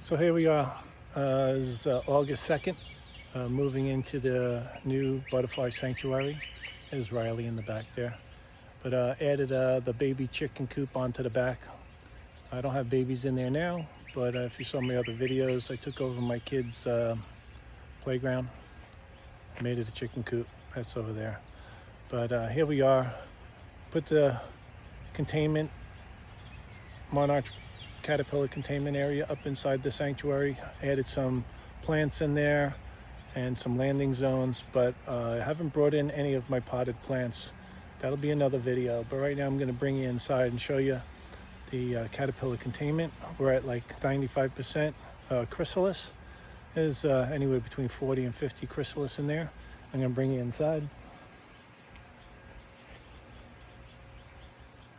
So here we are, it's August 2nd, moving into the new butterfly sanctuary. There's Riley in the back there. But added the baby chicken coop onto the back. I don't have babies in there now, but if you saw my other videos, I took over my kids' playground, made it a chicken coop. That's over there. But here we are, put the containment, Monarch caterpillar containment area up inside the sanctuary. Added some plants in there and some landing zones, but I haven't brought in any of my potted plants. That'll be another video, but right now I'm going to bring you inside and show you the caterpillar containment. We're at like 95% chrysalis. There's anywhere between 40 and 50 chrysalis in there. I'm going to bring you inside.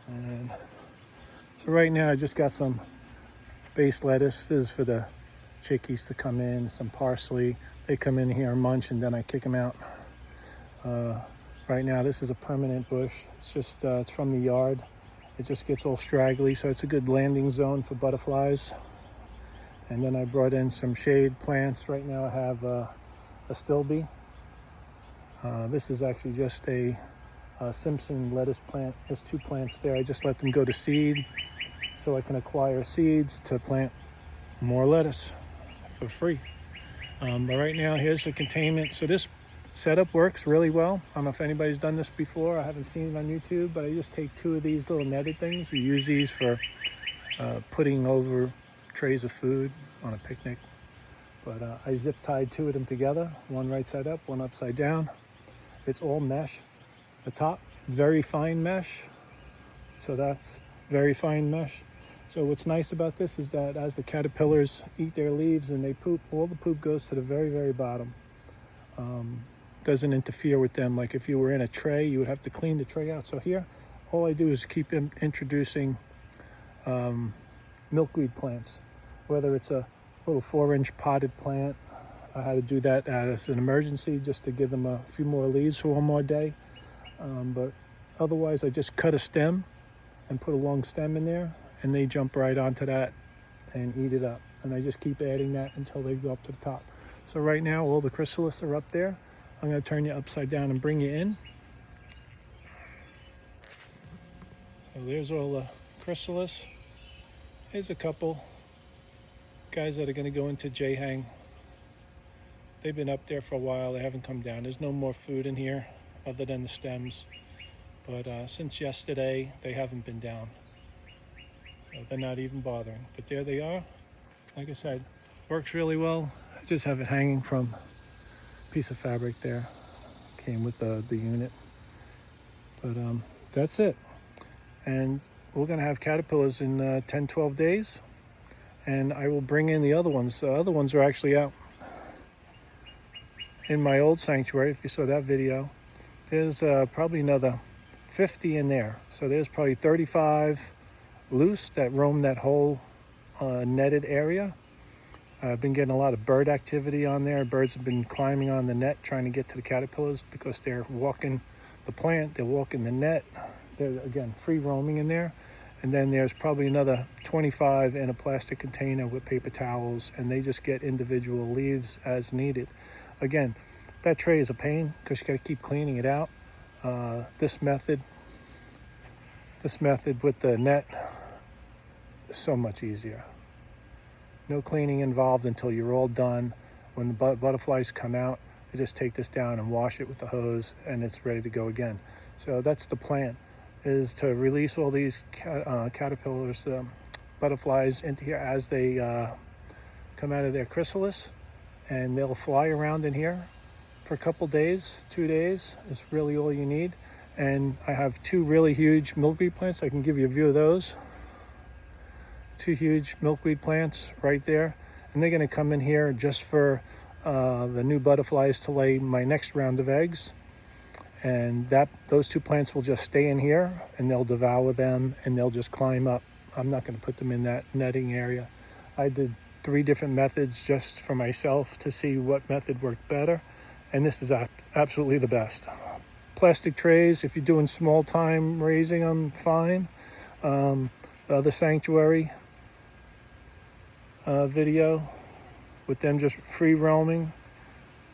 And so right now I just got some base lettuce. This is for the chickies to come in, some parsley. They come in here and munch, and then I kick them out. Right now this is a permanent bush. It's just it's from the yard. It just gets all straggly, so it's a good landing zone for butterflies. And then I brought in some shade plants. Right now I have a stilby. This is actually just a Simpson lettuce plant. There's two plants there. I just let them go to seed so I can acquire seeds to plant more lettuce for free. But right now here's the containment. So this setup works really well. I don't know if anybody's done this before. I haven't seen it on YouTube, but I just take two of these little netted things. You use these for putting over trays of food on a picnic. But I zip tied two of them together, one right side up, one upside down. It's all mesh. The top, very fine mesh. So that's very fine mesh. So what's nice about this is that as the caterpillars eat their leaves and they poop, all the poop goes to the very, very bottom. Doesn't interfere with them. Like if you were in a tray, you would have to clean the tray out. So here, all I do is keep introducing milkweed plants, whether it's a little 4-inch potted plant. I had to do that as an emergency just to give them a few more leaves for one more day. But otherwise, I just cut a stem and put a long stem in there, and they jump right onto that and eat it up. And I just keep adding that until they go up to the top. So right now, all the chrysalis are up there. I'm going to turn you upside down and bring you in. So there's all the chrysalis. Here's a couple guys that are going to go into J-hang. They've been up there for a while. They haven't come down. There's no more food in here other than the stems. But since yesterday, they haven't been down. So they're not even bothering. But there they are. Like I said, works really well. I just have it hanging from a piece of fabric there. Came with the unit. But that's it. And we're going to have caterpillars in 10, 12 days. And I will bring in the other ones. The other ones are actually out in my old sanctuary. If you saw that video, there's probably another 50 in there. So there's probably 35 loose that roam that whole netted area. I've been getting a lot of bird activity on there. Birds have been climbing on the net trying to get to the caterpillars because they're walking the plant, they're walking the net. They're, again, free roaming in there. And then there's probably another 25 in a plastic container with paper towels, and they just get individual leaves as needed. Again, that tray is a pain because you got to keep cleaning it out. This method with the net is so much easier. No cleaning involved until you're all done. When the butterflies come out, you just take this down and wash it with the hose, and it's ready to go again. So that's the plan, is to release all these caterpillars, butterflies into here as they come out of their chrysalis, and they'll fly around in here for a couple days, 2 days is really all you need. And I have two really huge milkweed plants. I can give you a view of those. Two huge milkweed plants right there. And they're gonna come in here just for the new butterflies to lay my next round of eggs. And those two plants will just stay in here and they'll devour them and they'll just climb up. I'm not gonna put them in that netting area. I did 3 different methods just for myself to see what method worked better. And this is absolutely the best. Plastic trays, if you're doing small time raising them, fine. The other sanctuary, video with them just free roaming.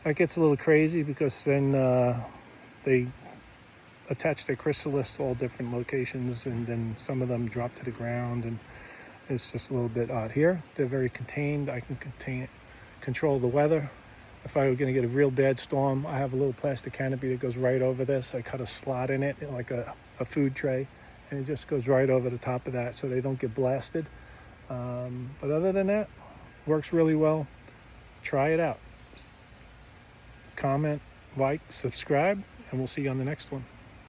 That gets a little crazy because then they attach their chrysalis to all different locations, and then some of them drop to the ground, and it's just a little bit odd. Here they're very contained. I can control the weather. If I were going to get a real bad storm, I have a little plastic canopy that goes right over this. I cut a slot in it like a food tray, and it just goes right over the top of that so they don't get blasted. But other than that, works really well. Try it out. Comment, like, subscribe, and we'll see you on the next one.